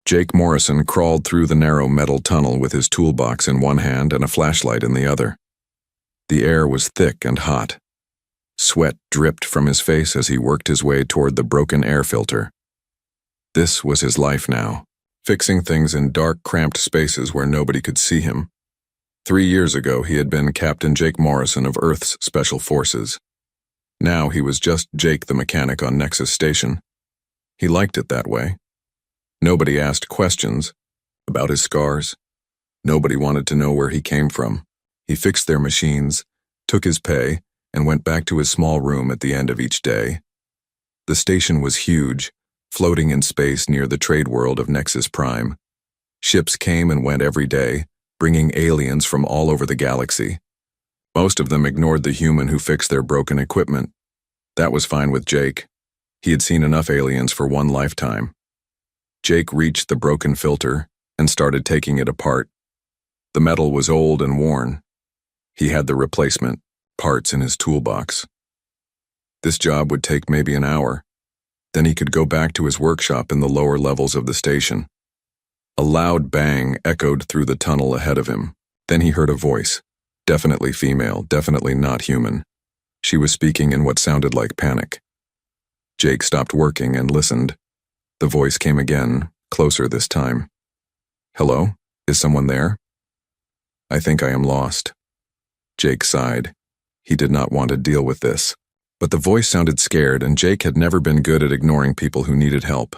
Jake Morrison crawled through the narrow metal tunnel with his toolbox in one hand and a flashlight in the other. The air was thick and hot. Sweat dripped from his face as he worked his way toward the broken air filter. This was his life now, fixing things in dark, cramped spaces where nobody could see him. 3 years ago, he had been Captain Jake Morrison of Earth's Special Forces. Now he was just Jake the mechanic on Nexus Station. He liked it that way. Nobody asked questions about his scars. Nobody wanted to know where he came from. He fixed their machines, took his pay, and went back to his small room at the end of each day. The station was huge, floating in space near the trade world of Nexus Prime. Ships came and went every day, bringing aliens from all over the galaxy. Most of them ignored the human who fixed their broken equipment. That was fine with Jake. He had seen enough aliens for one lifetime. Jake reached the broken filter and started taking it apart. The metal was old and worn. He had the replacement parts in his toolbox. This job would take maybe an hour. Then he could go back to his workshop in the lower levels of the station. A loud bang echoed through the tunnel ahead of him. Then he heard a voice. Definitely female, definitely not human. She was speaking in what sounded like panic. Jake stopped working and listened. The voice came again, closer this time. "Hello? Is someone there?" "I think I am lost." Jake sighed. He did not want to deal with this. But the voice sounded scared, and Jake had never been good at ignoring people who needed help.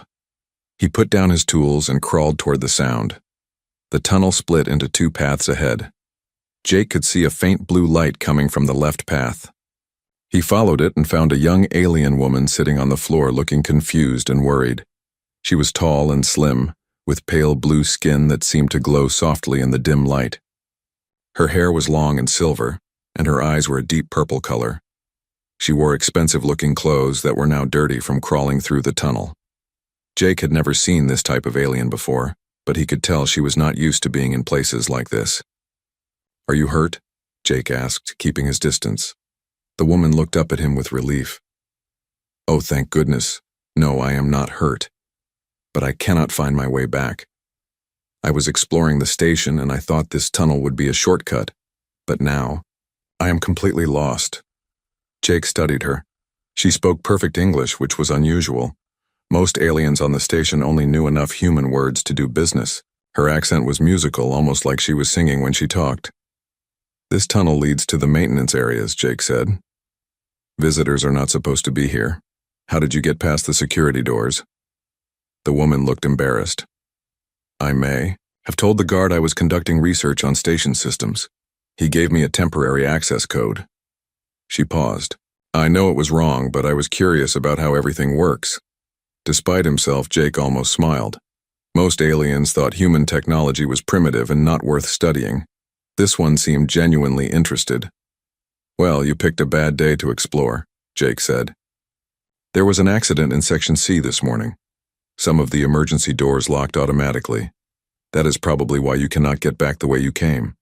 He put down his tools and crawled toward the sound. The tunnel split into 2 paths ahead. Jake could see a faint blue light coming from the left path. He followed it and found a young alien woman sitting on the floor looking confused and worried. She was tall and slim, with pale blue skin that seemed to glow softly in the dim light. Her hair was long and silver, and her eyes were a deep purple color. She wore expensive-looking clothes that were now dirty from crawling through the tunnel. Jake had never seen this type of alien before, but he could tell she was not used to being in places like this. "Are you hurt?" Jake asked, keeping his distance. The woman looked up at him with relief. "Oh, thank goodness. No, I am not hurt. But I cannot find my way back. I was exploring the station and I thought this tunnel would be a shortcut, but now I am completely lost." Jake studied her. She spoke perfect English, which was unusual. Most aliens on the station only knew enough human words to do business. Her accent was musical, almost like she was singing when she talked. "This tunnel leads to the maintenance areas," Jake said. "Visitors are not supposed to be here. How did you get past the security doors?" The woman looked embarrassed. "I may have told the guard I was conducting research on station systems. He gave me a temporary access code." She paused. "I know it was wrong, but I was curious about how everything works." Despite himself, Jake almost smiled. Most aliens thought human technology was primitive and not worth studying. This one seemed genuinely interested. "Well, you picked a bad day to explore," Jake said. "There was an accident in Section C this morning. Some of the emergency doors locked automatically. That is probably why you cannot get back the way you came."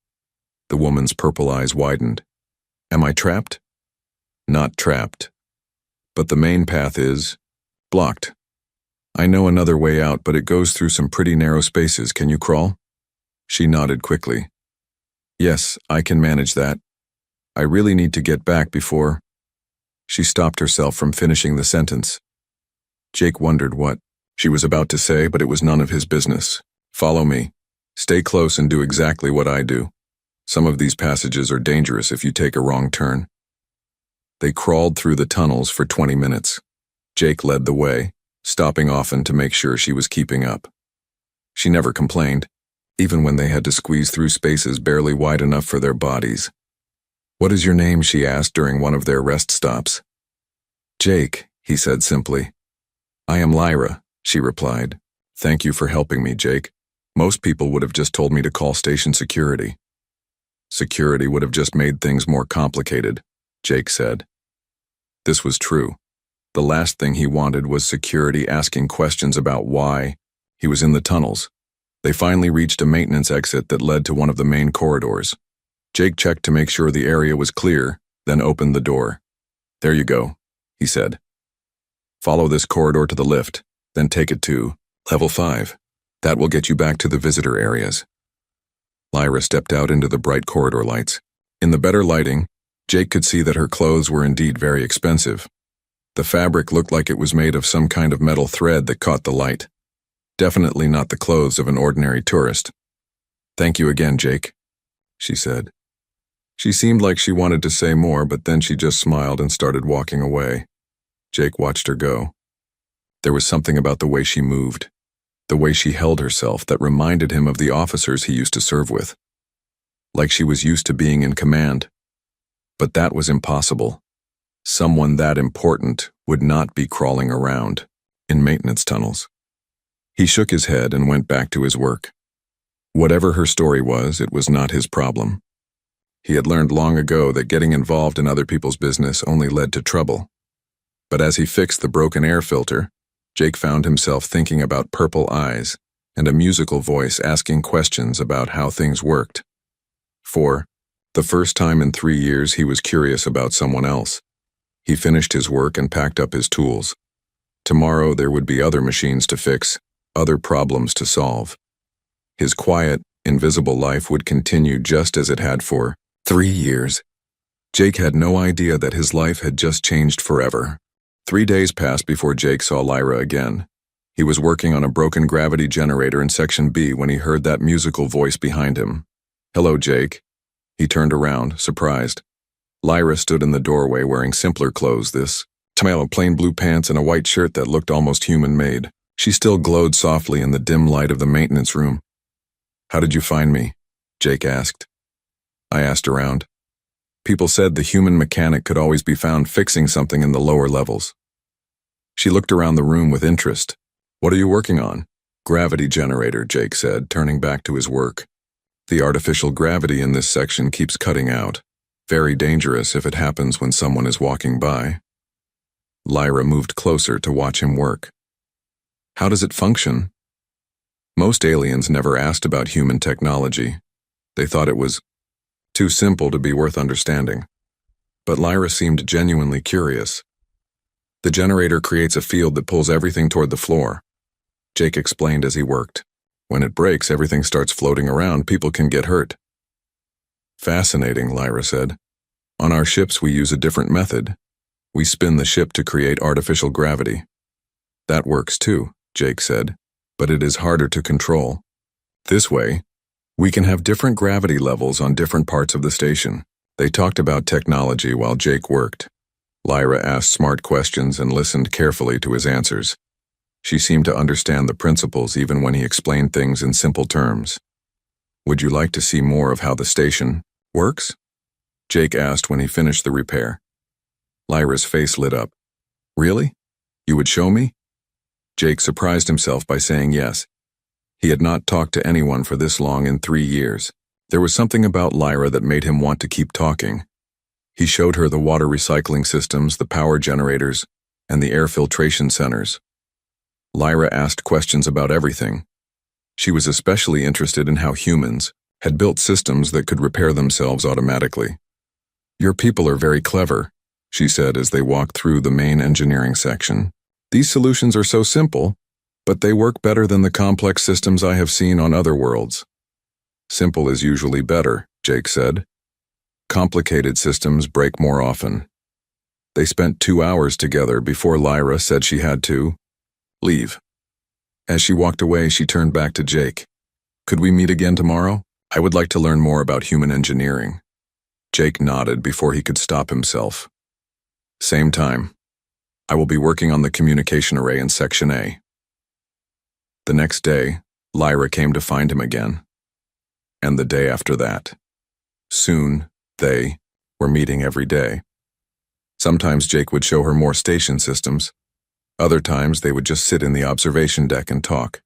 The woman's purple eyes widened. "Am I trapped?" "Not trapped. But the main path is blocked. I know another way out, but it goes through some pretty narrow spaces. Can you crawl?" She nodded quickly. "Yes, I can manage that. I really need to get back before—" She stopped herself from finishing the sentence. Jake wondered what she was about to say, but it was none of his business. "Follow me. Stay close and do exactly what I do. Some of these passages are dangerous if you take a wrong turn." They crawled through the tunnels for 20 minutes. Jake led the way, stopping often to make sure she was keeping up. She never complained, even when they had to squeeze through spaces barely wide enough for their bodies. "What is your name?" she asked during one of their rest stops. "Jake," he said simply. "I am Lyra," she replied. "Thank you for helping me, Jake. Most people would have just told me to call station security." "Security would have just made things more complicated," Jake said. This was true. The last thing he wanted was security asking questions about why he was in the tunnels. They finally reached a maintenance exit that led to one of the main corridors. Jake checked to make sure the area was clear, then opened the door. "There you go," he said. "Follow this corridor to the lift, then take it to level 5. That will get you back to the visitor areas. Lyra stepped out into the bright corridor lights. In the better lighting, Jake could see that her clothes were indeed very expensive. The fabric looked like it was made of some kind of metal thread that caught the light. Definitely not the clothes of an ordinary tourist. "Thank you again, Jake," she said. She seemed like she wanted to say more, but then she just smiled and started walking away. Jake watched her go. There was something about the way she moved, the way she held herself, that reminded him of the officers he used to serve with. Like she was used to being in command. But that was impossible. Someone that important would not be crawling around in maintenance tunnels. He shook his head and went back to his work. Whatever her story was, it was not his problem. He had learned long ago that getting involved in other people's business only led to trouble. But as he fixed the broken air filter, Jake found himself thinking about purple eyes and a musical voice asking questions about how things worked. For the first time in 3 years, he was curious about someone else. He finished his work and packed up his tools. Tomorrow there would be other machines to fix, other problems to solve. His quiet, invisible life would continue just as it had for 3 years. Jake had no idea that his life had just changed forever. 3 days passed before Jake saw Lyra again. He was working on a broken gravity generator in Section B when he heard that musical voice behind him. "Hello, Jake." He turned around, surprised. Lyra stood in the doorway wearing simpler clothes this time, plain blue pants and a white shirt that looked almost human-made. She still glowed softly in the dim light of the maintenance room. "How did you find me?" Jake asked. "I asked around. People said the human mechanic could always be found fixing something in the lower levels." She looked around the room with interest. "What are you working on?" "Gravity generator," Jake said, turning back to his work. "The artificial gravity in this section keeps cutting out. Very dangerous if it happens when someone is walking by." Lyra moved closer to watch him work. "How does it function?" Most aliens never asked about human technology. They thought it was too simple to be worth understanding. But Lyra seemed genuinely curious. "The generator creates a field that pulls everything toward the floor," Jake explained as he worked. "When it breaks, everything starts floating around. People can get hurt." "Fascinating," Lyra said. "On our ships, we use a different method. We spin the ship to create artificial gravity." "That works too," Jake said, "but it is harder to control. This way, we can have different gravity levels on different parts of the station." They talked about technology while Jake worked. Lyra asked smart questions and listened carefully to his answers. She seemed to understand the principles even when he explained things in simple terms. "Would you like to see more of how the station works?" Jake asked when he finished the repair. Lyra's face lit up. "Really? You would show me?" Jake surprised himself by saying yes. He had not talked to anyone for this long in 3 years. There was something about Lyra that made him want to keep talking. He showed her the water recycling systems, the power generators, and the air filtration centers. Lyra asked questions about everything. She was especially interested in how humans had built systems that could repair themselves automatically. "Your people are very clever," she said as they walked through the main engineering section. "These solutions are so simple, but they work better than the complex systems I have seen on other worlds." "Simple is usually better," Jake said. "Complicated systems break more often." They spent 2 hours together before Lyra said she had to leave. As she walked away, she turned back to Jake. "Could we meet again tomorrow? I would like to learn more about human engineering." Jake nodded before he could stop himself. "Same time. I will be working on the communication array in Section A." The next day, Lyra came to find him again. And the day after that. Soon, they were meeting every day. Sometimes Jake would show her more station systems. Other times they would just sit in the observation deck and talk.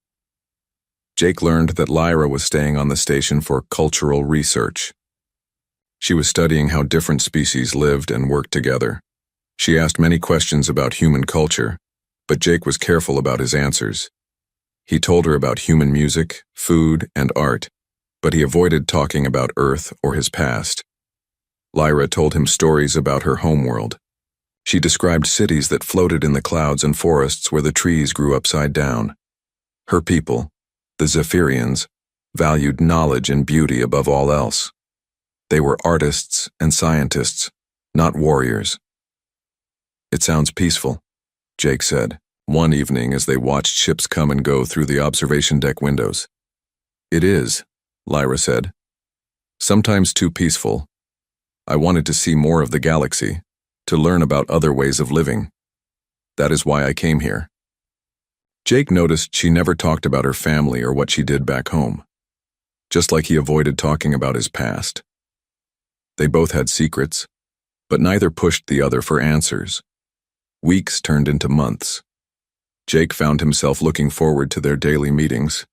Jake learned that Lyra was staying on the station for cultural research. She was studying how different species lived and worked together. She asked many questions about human culture, but Jake was careful about his answers. He told her about human music, food, and art, but he avoided talking about Earth or his past. Lyra told him stories about her homeworld. She described cities that floated in the clouds and forests where the trees grew upside down. Her people, The Zephyrians valued knowledge and beauty above all else. They were artists and scientists, not warriors. "It sounds peaceful," Jake said, one evening as they watched ships come and go through the observation deck windows. "It is," Lyra said. "Sometimes too peaceful. I wanted to see more of the galaxy, to learn about other ways of living. That is why I came here." Jake noticed she never talked about her family or what she did back home, just like he avoided talking about his past. They both had secrets, but neither pushed the other for answers. Weeks turned into months. Jake found himself looking forward to their daily meetings.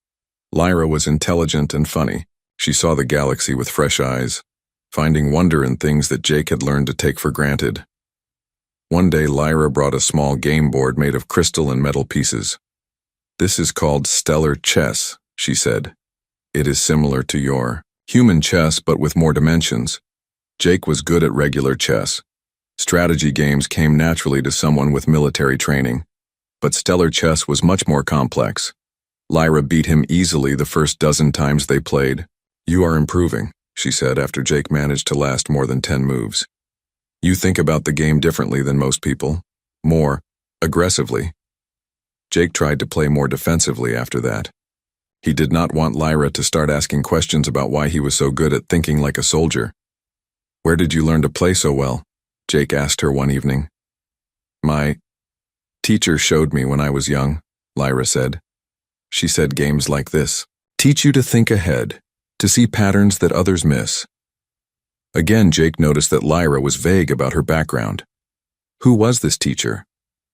Lyra was intelligent and funny. She saw the galaxy with fresh eyes, finding wonder in things that Jake had learned to take for granted. One day, Lyra brought a small game board made of crystal and metal pieces. "This is called stellar chess," she said. "It is similar to your human chess, but with more dimensions." Jake was good at regular chess. Strategy games came naturally to someone with military training, but stellar chess was much more complex. Lyra beat him easily the first dozen times they played. "You are improving," she said after Jake managed to last more than 10 moves. "You think about the game differently than most people. More aggressively." Jake tried to play more defensively after that. He did not want Lyra to start asking questions about why he was so good at thinking like a soldier. "Where did you learn to play so well?" Jake asked her one evening. "My teacher showed me when I was young," Lyra said. "She said games like this teach you to think ahead, to see patterns that others miss." Again, Jake noticed that Lyra was vague about her background. Who was this teacher?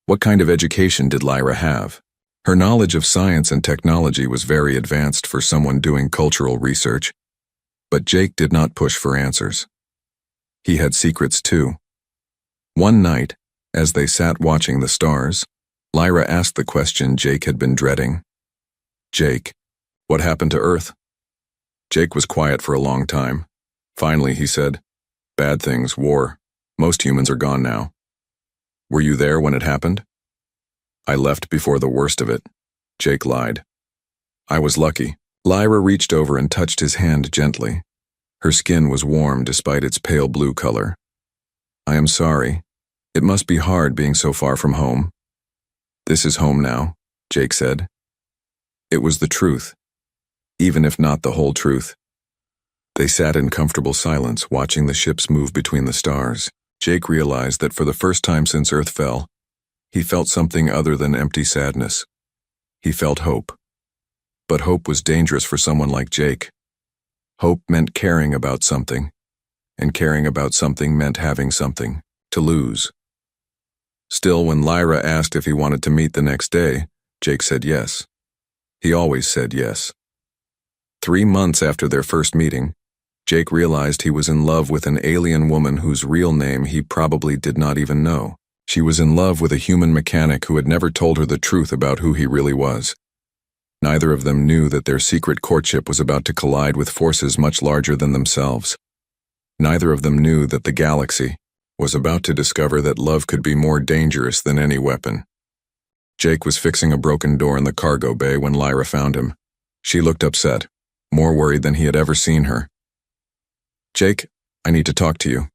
What kind of education did Lyra have? Her knowledge of science and technology was very advanced for someone doing cultural research, but Jake did not push for answers. He had secrets too. One night, as they sat watching the stars, Lyra asked the question Jake had been dreading. "Jake, what happened to Earth?" Jake was quiet for a long time. Finally, he said, "Bad things, war. Most humans are gone now." "Were you there when it happened?" "I left before the worst of it," Jake lied. "I was lucky." Lyra reached over and touched his hand gently. Her skin was warm despite its pale blue color. "I am sorry. It must be hard being so far from home." "This is home now," Jake said. It was the truth, even if not the whole truth. They sat in comfortable silence, watching the ships move between the stars. Jake realized that for the first time since Earth fell, he felt something other than empty sadness. He felt hope. But hope was dangerous for someone like Jake. Hope meant caring about something, and caring about something meant having something to lose. Still, when Lyra asked if he wanted to meet the next day, Jake said yes. He always said yes. 3 months after their first meeting, Jake realized he was in love with an alien woman whose real name he probably did not even know. She was in love with a human mechanic who had never told her the truth about who he really was. Neither of them knew that their secret courtship was about to collide with forces much larger than themselves. Neither of them knew that the galaxy was about to discover that love could be more dangerous than any weapon. Jake was fixing a broken door in the cargo bay when Lyra found him. She looked upset, more worried than he had ever seen her. "Jake, I need to talk to you,"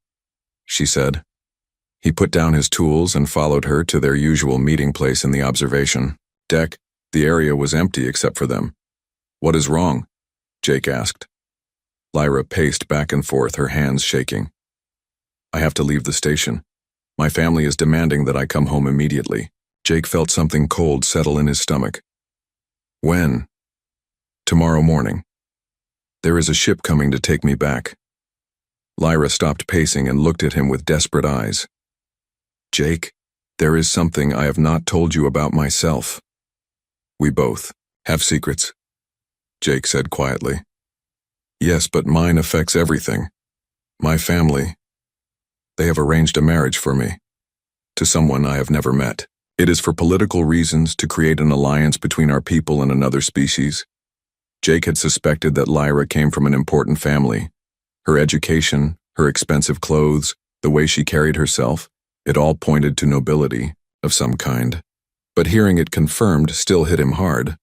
she said. He put down his tools and followed her to their usual meeting place in the observation deck. The area was empty except for them. "What is wrong?" Jake asked. Lyra paced back and forth, her hands shaking. "I have to leave the station. My family is demanding that I come home immediately." Jake felt something cold settle in his stomach. "When?" "Tomorrow morning. There is a ship coming to take me back." Lyra stopped pacing and looked at him with desperate eyes. "Jake, there is something I have not told you about myself." "We both have secrets," Jake said quietly. "Yes, but mine affects everything. My family. They have arranged a marriage for me, to someone I have never met. It is for political reasons, to create an alliance between our people and another species." Jake had suspected that Lyra came from an important family. Her education, her expensive clothes, the way she carried herself, it all pointed to nobility of some kind. But hearing it confirmed still hit him hard.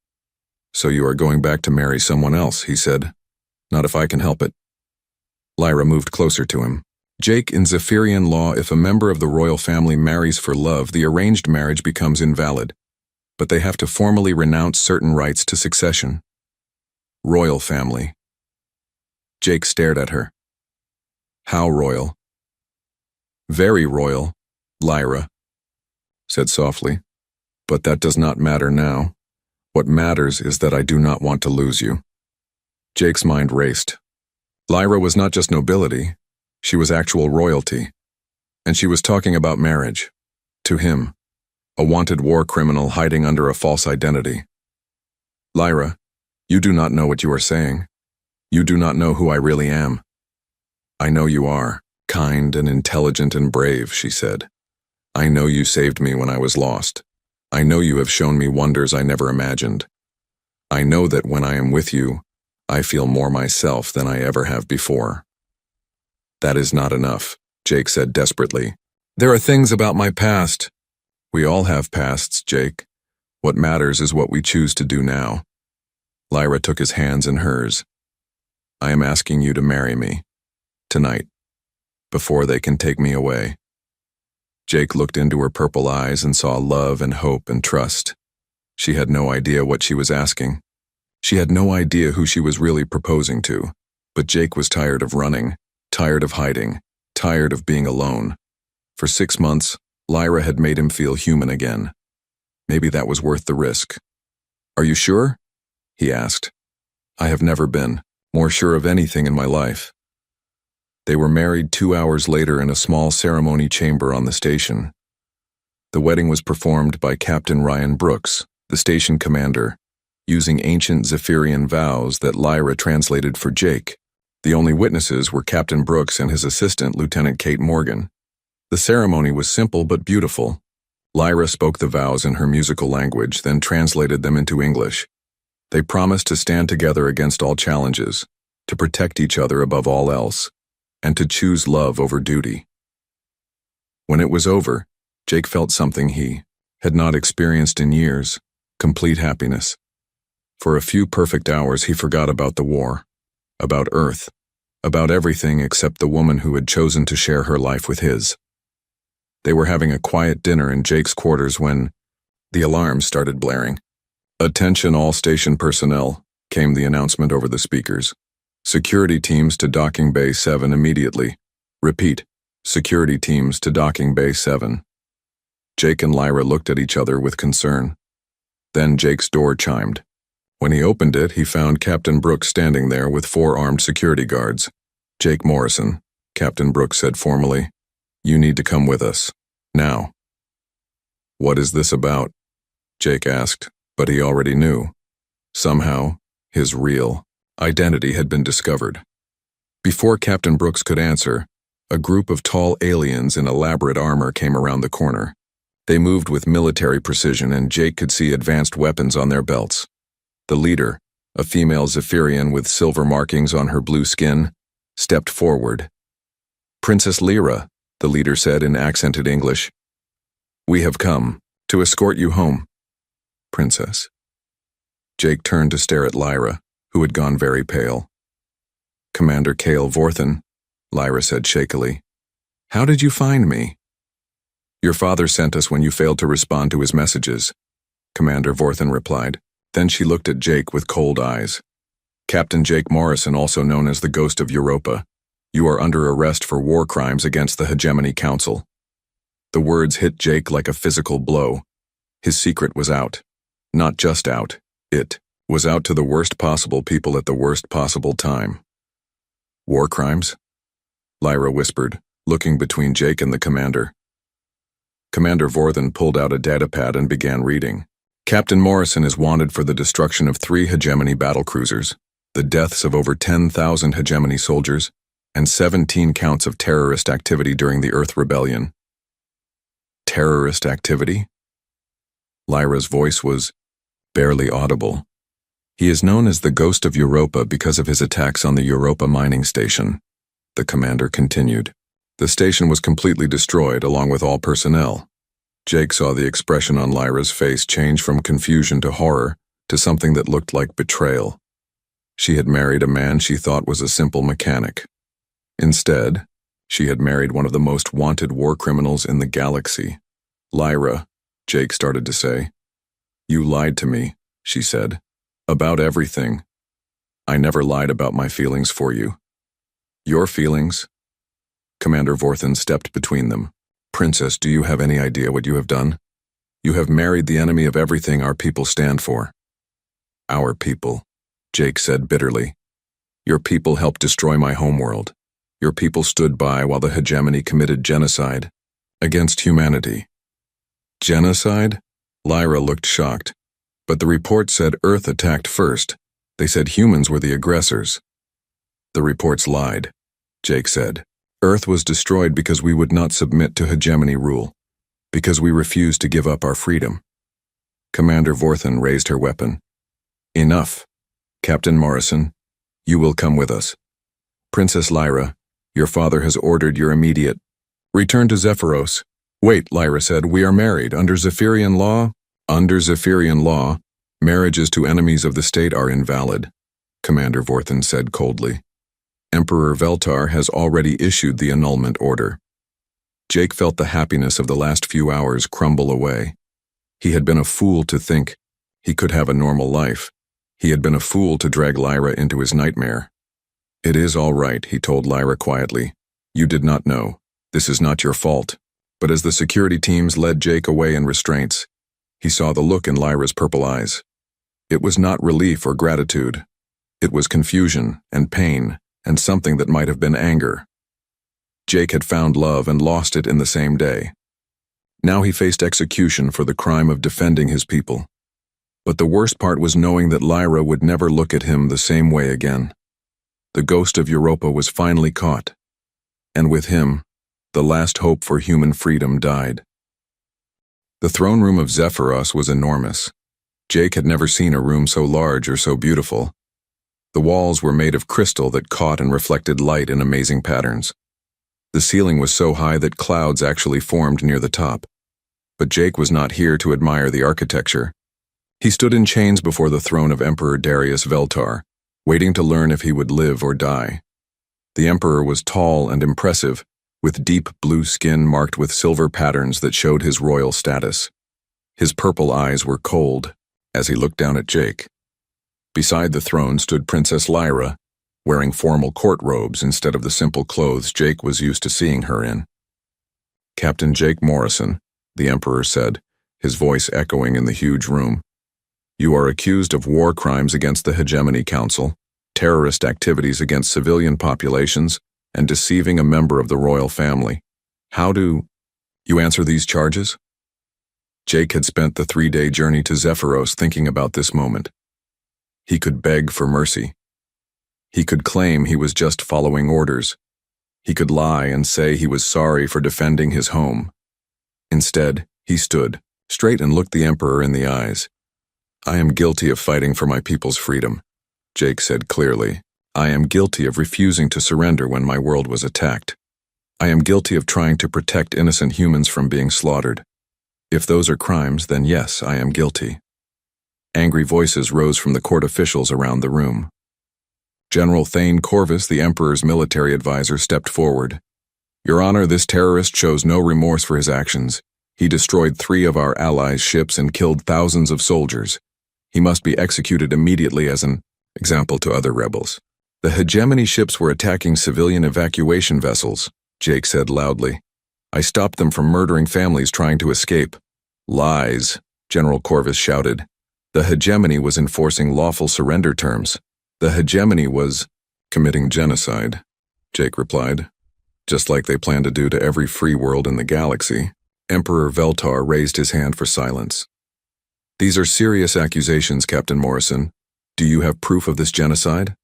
So you are going back to marry someone else, he said. Not if I can help it. Lyra moved closer to him. Jake, in Zephyrian law, if a member of the royal family marries for love, the arranged marriage becomes invalid. But they have to formally renounce certain rights to succession. Royal family. Jake stared at her. How royal? Very royal, Lyra said softly. But that does not matter now. What matters is that I do not want to lose you. Jake's mind raced. Lyra was not just nobility, she was actual royalty. And she was talking about marriage. To him, a wanted war criminal hiding under a false identity. Lyra, you do not know what you are saying. You do not know who I really am. I know you are, kind and intelligent and brave, she said. I know you saved me when I was lost. I know you have shown me wonders I never imagined. I know that when I am with you, I feel more myself than I ever have before. That is not enough, Jake said desperately. There are things about my past. We all have pasts, Jake. What matters is what we choose to do now. Lyra took his hands in hers. I am asking you to marry me. Tonight. Before they can take me away. Jake looked into her purple eyes and saw love and hope and trust. She had no idea what she was asking. She had no idea who she was really proposing to, but Jake was tired of running, tired of hiding, tired of being alone. For 6 months, Lyra had made him feel human again. Maybe that was worth the risk. Are you sure? He asked. I have never been more sure of anything in my life. They were married 2 hours later in a small ceremony chamber on the station. The wedding was performed by Captain Ryan Brooks, the station commander, using ancient Zephyrian vows that Lyra translated for Jake. The only witnesses were Captain Brooks and his assistant, Lieutenant Kate Morgan. The ceremony was simple but beautiful. Lyra spoke the vows in her musical language, then translated them into English. They promised to stand together against all challenges, to protect each other above all else, and to choose love over duty. When it was over, Jake felt something he had not experienced in years, complete happiness. For a few perfect hours he forgot about the war, about Earth, about everything except the woman who had chosen to share her life with his. They were having a quiet dinner in Jake's quarters when the alarm started blaring. Attention all station personnel, came the announcement over the speakers. Security teams to Docking Bay 7 immediately. Repeat, security teams to Docking Bay 7. Jake and Lyra looked at each other with concern. Then Jake's door chimed. When he opened it, he found Captain Brooks standing there with 4 armed security guards. Jake Morrison, Captain Brooks said formally. You need to come with us. Now. What is this about? Jake asked, but he already knew. Somehow, his real identity had been discovered. Before Captain Brooks could answer, a group of tall aliens in elaborate armor came around the corner. They moved with military precision, and Jake could see advanced weapons on their belts. The leader, a female Zephyrian with silver markings on her blue skin, stepped forward. Princess Lyra, the leader said in accented English. We have come to escort you home. Princess. Jake turned to stare at Lyra, who had gone very pale. Commander Cale Vorthen, Lyra said shakily. How did you find me? Your father sent us when you failed to respond to his messages, Commander Vorthen replied. Then she looked at Jake with cold eyes. Captain Jake Morrison, also known as the Ghost of Europa, you are under arrest for war crimes against the Hegemony Council. The words hit Jake like a physical blow. His secret was out. Not just out, it was out to the worst possible people at the worst possible time. War crimes? Lyra whispered, looking between Jake and the commander. Commander Vorthen pulled out a datapad and began reading. Captain Morrison is wanted for the destruction of 3 Hegemony battlecruisers, the deaths of over 10,000 Hegemony soldiers, and 17 counts of terrorist activity during the Earth Rebellion. Terrorist activity? Lyra's voice was barely audible. He is known as the Ghost of Europa because of his attacks on the Europa mining station, the commander continued. The station was completely destroyed along with all personnel. Jake saw the expression on Lyra's face change from confusion to horror, to something that looked like betrayal. She had married a man she thought was a simple mechanic. Instead, she had married one of the most wanted war criminals in the galaxy. "Lyra," Jake started to say. "You lied to me," she said. "About everything. I never lied about my feelings for you." "Your feelings?" Commander Vorthen stepped between them. "Princess, do you have any idea what you have done? You have married the enemy of everything our people stand for." "Our people," Jake said bitterly. "Your people helped destroy my homeworld. Your people stood by while the hegemony committed genocide against humanity." "Genocide?" Lyra looked shocked. "But the report said Earth attacked first. They said humans were the aggressors." "The reports lied," Jake said. "Earth was destroyed because we would not submit to hegemony rule, because we refused to give up our freedom." Commander Vorthen raised her weapon. "Enough. Captain Morrison, you will come with us. Princess Lyra, your father has ordered your immediate return to Zephyros." "Wait," Lyra said, "we are married. Under Zephyrian law?" "Under Zephyrian law, marriages to enemies of the state are invalid," Commander Vorthen said coldly. "Emperor Veltar has already issued the annulment order." Jake felt the happiness of the last few hours crumble away. He had been a fool to think he could have a normal life. He had been a fool to drag Lyra into his nightmare. "It is all right," he told Lyra quietly. "You did not know. This is not your fault." But as the security teams led Jake away in restraints, he saw the look in Lyra's purple eyes. It was not relief or gratitude. It was confusion and pain and something that might have been anger. Jake had found love and lost it in the same day. Now he faced execution for the crime of defending his people. But the worst part was knowing that Lyra would never look at him the same way again. The ghost of Europa was finally caught, and with him, the last hope for human freedom died. The throne room of Zephyros was enormous. Jake had never seen a room so large or so beautiful. The walls were made of crystal that caught and reflected light in amazing patterns. The ceiling was so high that clouds actually formed near the top. But Jake was not here to admire the architecture. He stood in chains before the throne of Emperor Darius Veltar, waiting to learn if he would live or die. The emperor was tall and impressive, with deep blue skin marked with silver patterns that showed his royal status. His purple eyes were cold as he looked down at Jake. Beside the throne stood Princess Lyra, wearing formal court robes instead of the simple clothes Jake was used to seeing her in. "Captain Jake Morrison," the emperor said, his voice echoing in the huge room. "You are accused of war crimes against the Hegemony Council, terrorist activities against civilian populations, and deceiving a member of the royal family. How do you answer these charges?" Jake had spent the 3-day journey to Zephyros thinking about this moment. He could beg for mercy. He could claim he was just following orders. He could lie and say he was sorry for defending his home. Instead, he stood straight and looked the emperor in the eyes. "I am guilty of fighting for my people's freedom," Jake said clearly. "I am guilty of refusing to surrender when my world was attacked. I am guilty of trying to protect innocent humans from being slaughtered. If those are crimes, then yes, I am guilty." Angry voices rose from the court officials around the room. General Thane Corvus, the emperor's military advisor, stepped forward. "Your Honor, this terrorist shows no remorse for his actions. He destroyed 3 of our allies' ships and killed thousands of soldiers. He must be executed immediately as an example to other rebels." "The hegemony ships were attacking civilian evacuation vessels," Jake said loudly. "I stopped them from murdering families trying to escape." "Lies," General Corvus shouted. "The hegemony was enforcing lawful surrender terms. The hegemony was committing genocide," Jake replied. "Just like they plan to do to every free world in the galaxy." Emperor Veltar raised his hand for silence. "These are serious accusations, Captain Morrison. Do you have proof of this genocide?"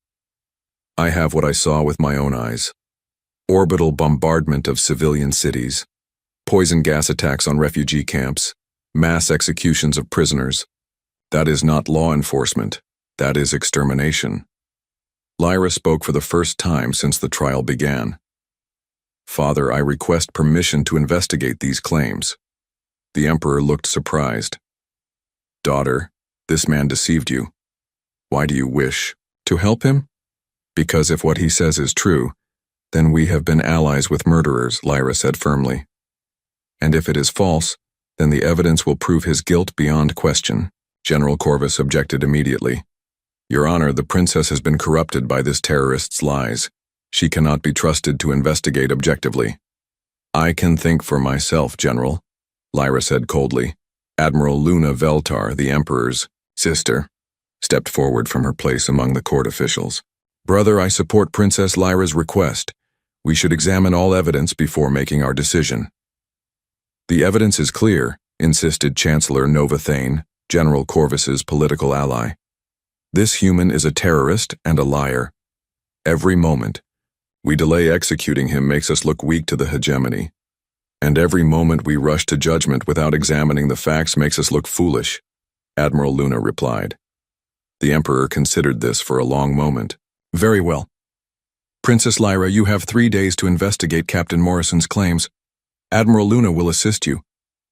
"I have what I saw with my own eyes. Orbital bombardment of civilian cities, poison gas attacks on refugee camps, mass executions of prisoners. That is not law enforcement. That is extermination." Lyra spoke for the first time since the trial began. "Father, I request permission to investigate these claims." The emperor looked surprised. "Daughter, This man deceived you. Why do you wish to help him? Because if what he says is true, then we have been allies with murderers, Lyra said firmly. And if it is false, then the evidence will prove his guilt beyond question. General Corvus objected immediately. Your Honor, the princess has been corrupted by this terrorist's lies. She cannot be trusted to investigate objectively. I can think for myself, General, Lyra said coldly. Admiral Luna Veltar, the Emperor's sister, stepped forward from her place among the court officials. Brother, I support Princess Lyra's request. We should examine all evidence before making our decision. The evidence is clear, insisted Chancellor Nova Thane, General Corvus's political ally. This human is a terrorist and a liar. Every moment we delay executing him makes us look weak to the hegemony. And every moment we rush to judgment without examining the facts makes us look foolish, Admiral Luna replied. The Emperor considered this for a long moment. Very well. Princess Lyra, you have 3 days to investigate Captain Morrison's claims. Admiral Luna will assist you.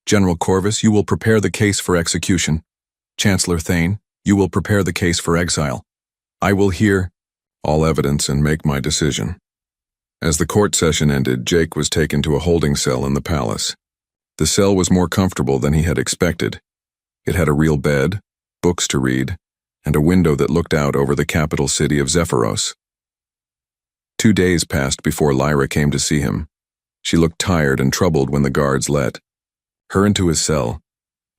General Corvus, you will prepare the case for execution. Chancellor Thane, you will prepare the case for exile. I will hear all evidence and make my decision. As the court session ended, Jake was taken to a holding cell in the palace. The cell was more comfortable than he had expected. It had a real bed, books to read, and a window that looked out over the capital city of Zephyros. 2 days passed before Lyra came to see him. She looked tired and troubled when the guards let her into his cell.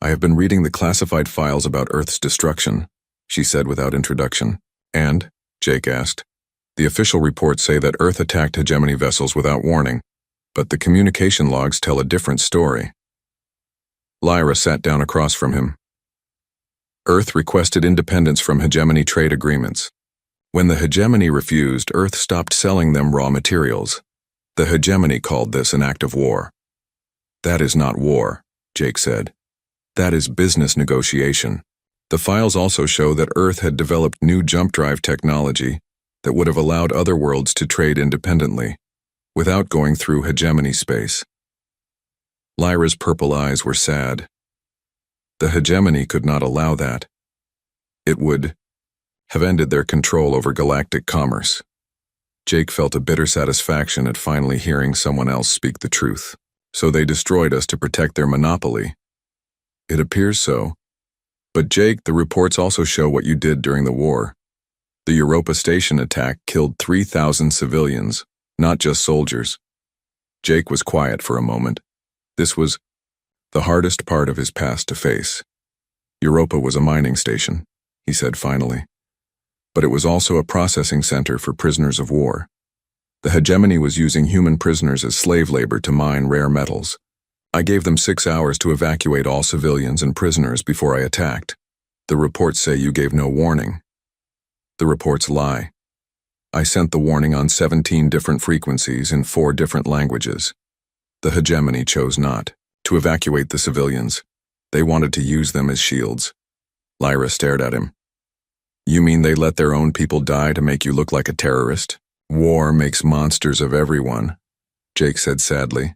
I have been reading the classified files about Earth's destruction, she said without introduction. And, Jake asked, the official reports say that Earth attacked hegemony vessels without warning, but the communication logs tell a different story. Lyra sat down across from him. Earth requested independence from hegemony trade agreements. When the hegemony refused, Earth stopped selling them raw materials. The hegemony called this an act of war. That is not war, Jake said. That is business negotiation. The files also show that Earth had developed new jump drive technology that would have allowed other worlds to trade independently, without going through hegemony space. Lyra's purple eyes were sad. The hegemony could not allow that. It would have ended their control over galactic commerce. Jake felt a bitter satisfaction at finally hearing someone else speak the truth. So they destroyed us to protect their monopoly. It appears so. But Jake, the reports also show what you did during the war. The Europa Station attack killed 3,000 civilians, not just soldiers. Jake was quiet for a moment. This was the hardest part of his past to face. Europa was a mining station, he said finally. But it was also a processing center for prisoners of war. The hegemony was using human prisoners as slave labor to mine rare metals. I gave them 6 hours to evacuate all civilians and prisoners before I attacked. The reports say you gave no warning. The reports lie. I sent the warning on 17 different frequencies in 4 different languages. The hegemony chose not to evacuate the civilians. They wanted to use them as shields. Lyra stared at him. You mean they let their own people die to make you look like a terrorist? War makes monsters of everyone, Jake said sadly.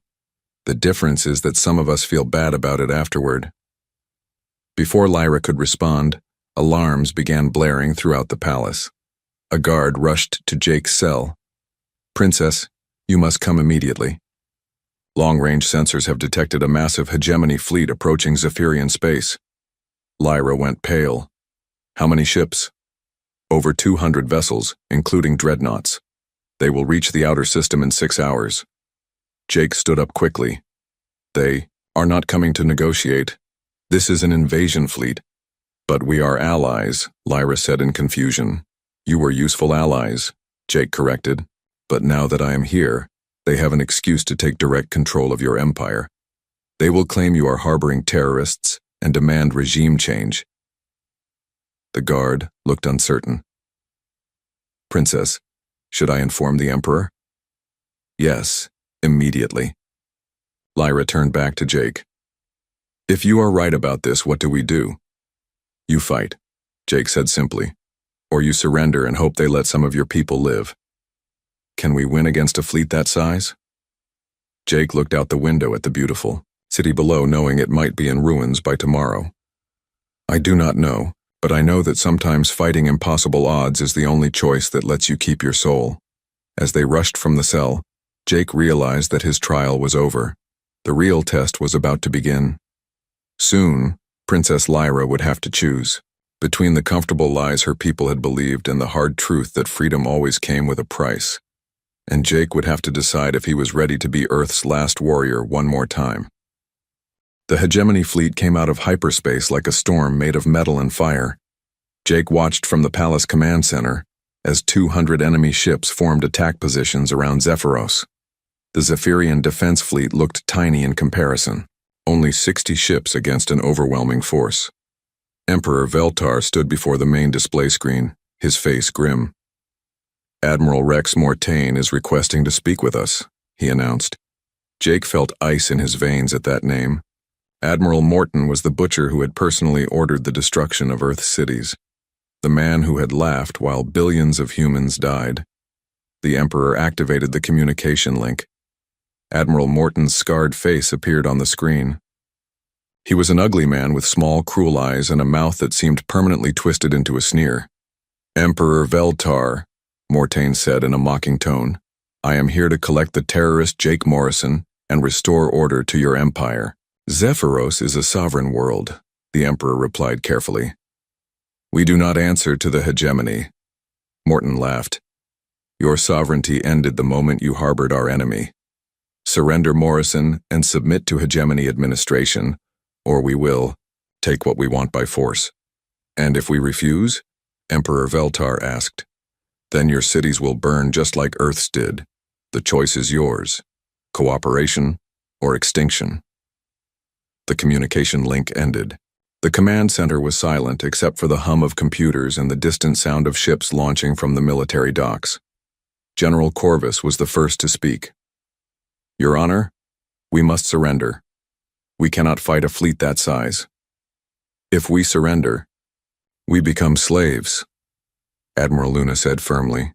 The difference is that some of us feel bad about it afterward. Before Lyra could respond, alarms began blaring throughout the palace. A guard rushed to Jake's cell. Princess, you must come immediately. Long-range sensors have detected a massive hegemony fleet approaching Zephyrian space. Lyra went pale. How many ships? Over 200 vessels, including dreadnoughts. They will reach the outer system in 6 hours. Jake stood up quickly. They are not coming to negotiate. This is an invasion fleet. But we are allies, Lyra said in confusion. You were useful allies, Jake corrected. But now that I am here, they have an excuse to take direct control of your empire. They will claim you are harboring terrorists and demand regime change. The guard looked uncertain. Princess, should I inform the Emperor? Yes, immediately. Lyra turned back to Jake. If you are right about this, what do we do? You fight, Jake said simply. Or you surrender and hope they let some of your people live. Can we win against a fleet that size? Jake looked out the window at the beautiful city below, knowing it might be in ruins by tomorrow. I do not know, But I know that sometimes fighting impossible odds is the only choice that lets you keep your soul. As they rushed from the cell, Jake realized that his trial was over. The real test was about to begin. Soon, Princess Lyra would have to choose between the comfortable lies her people had believed and the hard truth that freedom always came with a price. And Jake would have to decide if he was ready to be Earth's last warrior one more time. The hegemony fleet came out of hyperspace like a storm made of metal and fire. Jake watched from the palace command center as 200 enemy ships formed attack positions around Zephyros. The Zephyrian defense fleet looked tiny in comparison, only 60 ships against an overwhelming force. Emperor Veltar stood before the main display screen, his face grim. "Admiral Rex Mortain is requesting to speak with us," he announced. Jake felt ice in his veins at that name. Admiral Morton was the butcher who had personally ordered the destruction of Earth's cities, the man who had laughed while billions of humans died. The Emperor activated the communication link. Admiral Morton's scarred face appeared on the screen. He was an ugly man with small, cruel eyes and a mouth that seemed permanently twisted into a sneer. "Emperor Veltar," Mortain said in a mocking tone, "I am here to collect the terrorist Jake Morrison and restore order to your empire." "Zephyros is a sovereign world," the Emperor replied carefully. "We do not answer to the hegemony." Morton laughed. "Your sovereignty ended the moment you harbored our enemy. Surrender Morrison and submit to hegemony administration, or we will take what we want by force." "And if we refuse?" Emperor Veltar asked. "Then your cities will burn just like Earth's did. The choice is yours: cooperation or extinction." The communication link ended. The command center was silent except for the hum of computers and the distant sound of ships launching from the military docks. General Corvus was the first to speak. "Your Honor, we must surrender. We cannot fight a fleet that size. If we surrender, we become slaves," Admiral Luna said firmly.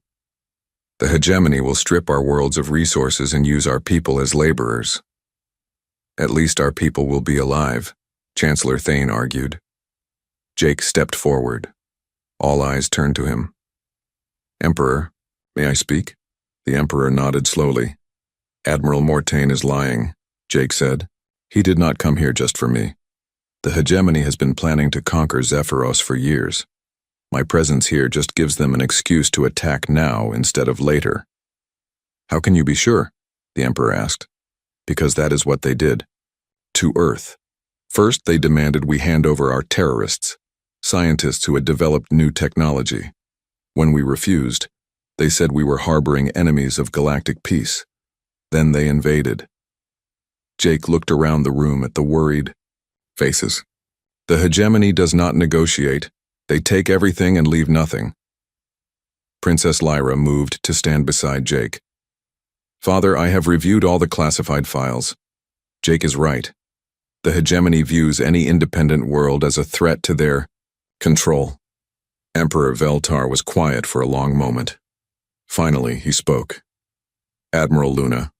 "The hegemony will strip our worlds of resources and use our people as laborers." "At least our people will be alive," Chancellor Thane argued. Jake stepped forward. All eyes turned to him. "Emperor, may I speak?" The Emperor nodded slowly. "Admiral Mortain is lying," Jake said. "He did not come here just for me. The hegemony has been planning to conquer Zephyros for years. My presence here just gives them an excuse to attack now instead of later." "How can you be sure?" the Emperor asked. "Because that is what they did. To Earth. First, they demanded we hand over our terrorists, scientists who had developed new technology. When we refused, they said we were harboring enemies of galactic peace. Then they invaded." Jake looked around the room at the worried faces. "The hegemony does not negotiate. They take everything and leave nothing." Princess Lyra moved to stand beside Jake. "Father, I have reviewed all the classified files. Jake is right. The hegemony views any independent world as a threat to their control." Emperor Veltar was quiet for a long moment. Finally, he spoke. "Admiral Luna,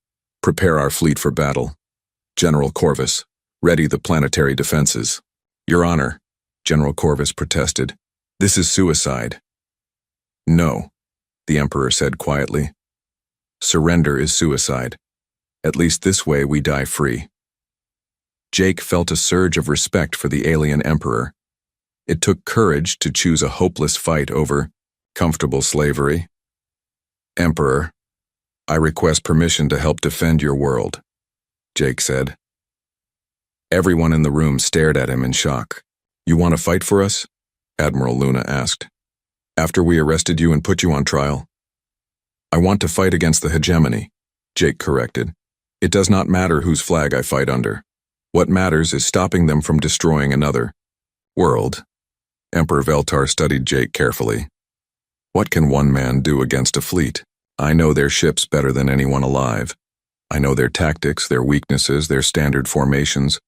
prepare our fleet for battle. General Corvus, ready the planetary defenses." "Your Honor," General Corvus protested, "this is suicide." "No," the Emperor said quietly. "Surrender is suicide. At least this way we die free." Jake felt a surge of respect for the alien Emperor. It took courage to choose a hopeless fight over comfortable slavery. "Emperor, I request permission to help defend your world," Jake said. Everyone in the room stared at him in shock. "You want to fight for us?" Admiral Luna asked. "After we arrested you and put you on trial?" "I want to fight against the hegemony," Jake corrected. "It does not matter whose flag I fight under. What matters is stopping them from destroying another world." Emperor Veltar studied Jake carefully. "What can one man do against a fleet? I know their ships better than anyone alive. I know their tactics, their weaknesses, their standard formations.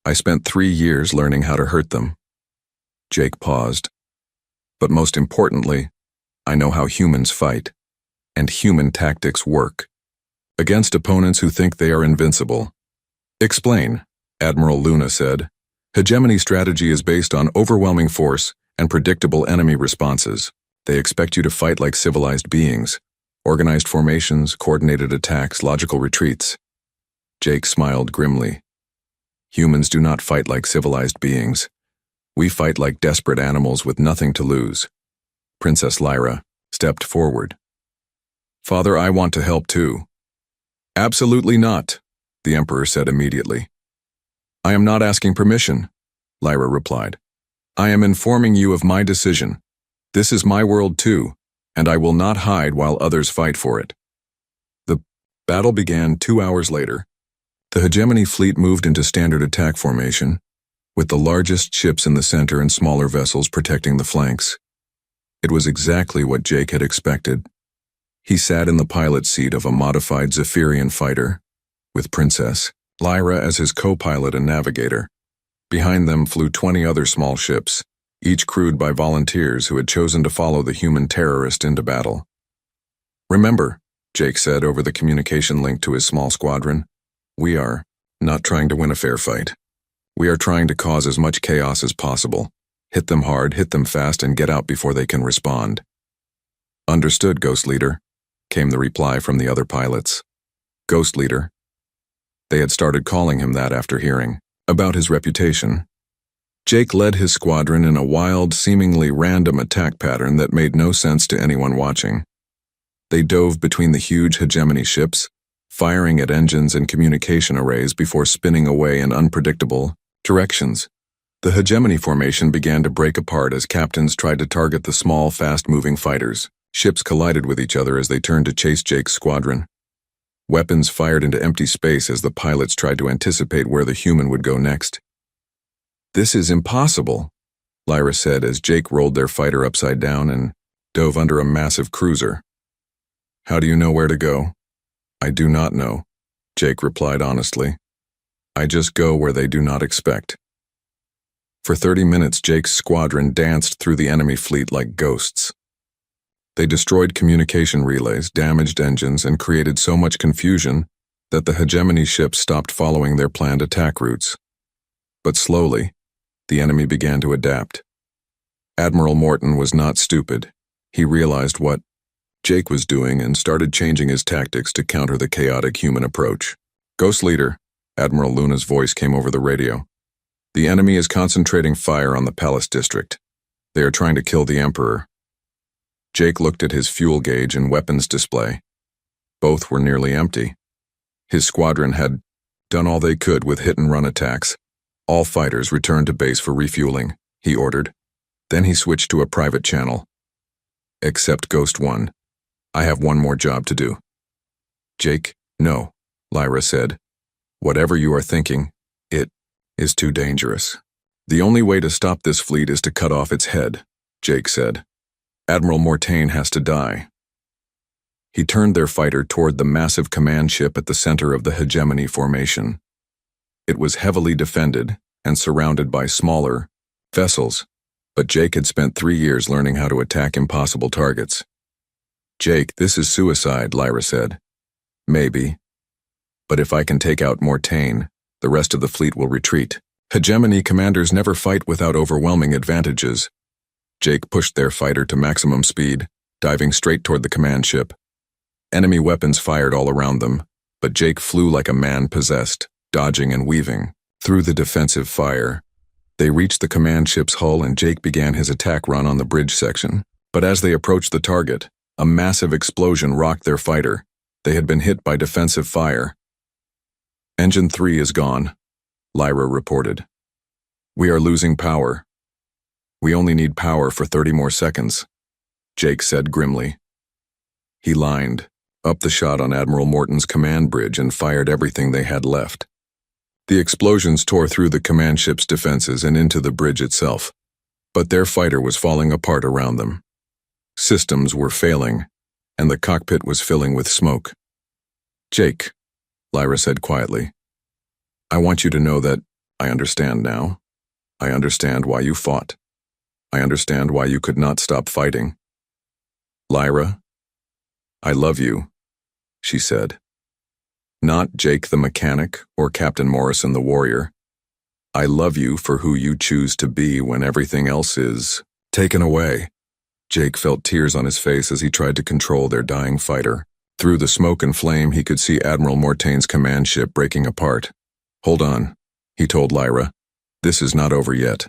I spent 3 years learning how to hurt them." Jake paused. "But most importantly, I know how humans fight, and human tactics work. Against opponents who think they are invincible." "Explain," Admiral Luna said. "Hegemony strategy is based on overwhelming force and predictable enemy responses. They expect you to fight like civilized beings. Organized formations, coordinated attacks, logical retreats. Jake smiled grimly. Humans do not fight like civilized beings. We fight like desperate animals with nothing to lose. Princess Lyra stepped forward. Father, I want to help too. Absolutely not, the Emperor said immediately. I am not asking permission, Lyra replied. I am informing you of my decision. This is my world too, and I will not hide while others fight for it. The battle began 2 hours later. The hegemony fleet moved into standard attack formation, with the largest ships in the center and smaller vessels protecting the flanks. It was exactly what Jake had expected. He sat in the pilot's seat of a modified Zephyrian fighter, with Princess Lyra as his co-pilot and navigator. Behind them flew 20 other small ships, each crewed by volunteers who had chosen to follow the human terrorist into battle. Remember, Jake said over the communication link to his small squadron, we are not trying to win a fair fight. We are trying to cause as much chaos as possible. Hit them hard, hit them fast, and get out before they can respond. Understood, Ghost Leader, came the reply from the other pilots. Ghost Leader. They had started calling him that after hearing about his reputation. Jake led his squadron in a wild, seemingly random attack pattern that made no sense to anyone watching. They dove between the huge hegemony ships, firing at engines and communication arrays before spinning away in unpredictable directions. The hegemony formation began to break apart as captains tried to target the small, fast-moving fighters. Ships collided with each other as they turned to chase Jake's squadron. Weapons fired into empty space as the pilots tried to anticipate where the human would go next. This is impossible, Lyra said as Jake rolled their fighter upside down and dove under a massive cruiser. How do you know where to go? I do not know, Jake replied honestly. I just go where they do not expect. For 30 minutes, Jake's squadron danced through the enemy fleet like ghosts. They destroyed communication relays, damaged engines, and created so much confusion that the hegemony ships stopped following their planned attack routes. But slowly, the enemy began to adapt. Admiral Morton was not stupid. He realized what Jake was doing and started changing his tactics to counter the chaotic human approach. Ghost Leader, Admiral Luna's voice came over the radio. The enemy is concentrating fire on the Palace District. They are trying to kill the Emperor. Jake looked at his fuel gauge and weapons display. Both were nearly empty. His squadron had done all they could with hit-and-run attacks. All fighters returned to base for refueling, he ordered. Then he switched to a private channel. Except Ghost 1. I have one more job to do. Jake, no, Lyra said. Whatever you are thinking, it is too dangerous. The only way to stop this fleet is to cut off its head, Jake said. Admiral Mortain has to die. He turned their fighter toward the massive command ship at the center of the hegemony formation. It was heavily defended and surrounded by smaller vessels, but Jake had spent 3 years learning how to attack impossible targets. Jake, this is suicide, Lyra said. Maybe. But if I can take out Mortain, the rest of the fleet will retreat. Hegemony commanders never fight without overwhelming advantages. Jake pushed their fighter to maximum speed, diving straight toward the command ship. Enemy weapons fired all around them, but Jake flew like a man possessed, dodging and weaving through the defensive fire. They reached the command ship's hull and Jake began his attack run on the bridge section. But as they approached the target, a massive explosion rocked their fighter. They had been hit by defensive fire. Engine 3 is gone, Lyra reported. We are losing power. We only need power for 30 more seconds, Jake said grimly. He lined up the shot on Admiral Morton's command bridge and fired everything they had left. The explosions tore through the command ship's defenses and into the bridge itself, but their fighter was falling apart around them. Systems were failing, and the cockpit was filling with smoke. Jake, Lyra said quietly, I want you to know that I understand now. I understand why you fought. I understand why you could not stop fighting. Lyra, I love you, she said. Not Jake the mechanic or Captain Morrison the warrior. I love you for who you choose to be when everything else is Taken away. Jake felt tears on his face as he tried to control their dying fighter. Through the smoke and flame, he could see Admiral Mortaine's command ship breaking apart. "Hold on," he told Lyra. "This is not over yet."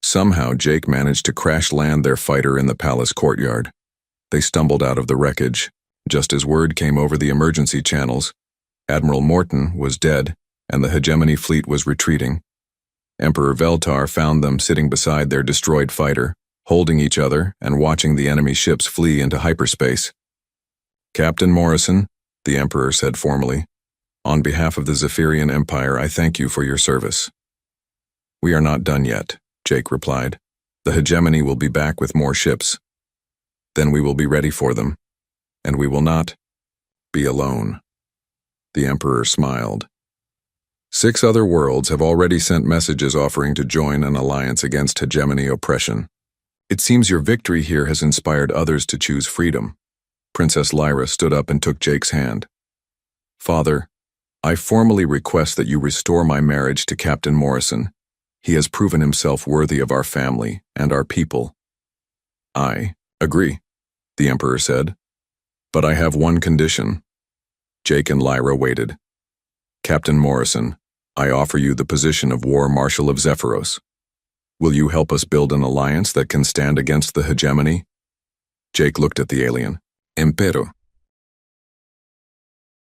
Somehow, Jake managed to crash land their fighter in the palace courtyard. They stumbled out of the wreckage. Just as word came over the emergency channels, Admiral Morton was dead, and the hegemony fleet was retreating. Emperor Veltar found them sitting beside their destroyed fighter, holding each other and watching the enemy ships flee into hyperspace. "Captain Morrison," the Emperor said formally, "on behalf of the Zephyrian Empire, I thank you for your service." "We are not done yet," Jake replied. "The hegemony will be back with more ships. Then we will be ready for them, and we will not be alone." The Emperor smiled. 6 other worlds have already sent messages offering to join an alliance against hegemony oppression. It seems your victory here has inspired others to choose freedom. Princess Lyra stood up and took Jake's hand. "Father, I formally request that you restore my marriage to Captain Morrison. He has proven himself worthy of our family and our people." "I agree," the Emperor said. "But I have one condition." Jake and Lyra waited. "Captain Morrison, I offer you the position of War Marshal of Zephyros. Will you help us build an alliance that can stand against the hegemony?" Jake looked at the alien. "Empero,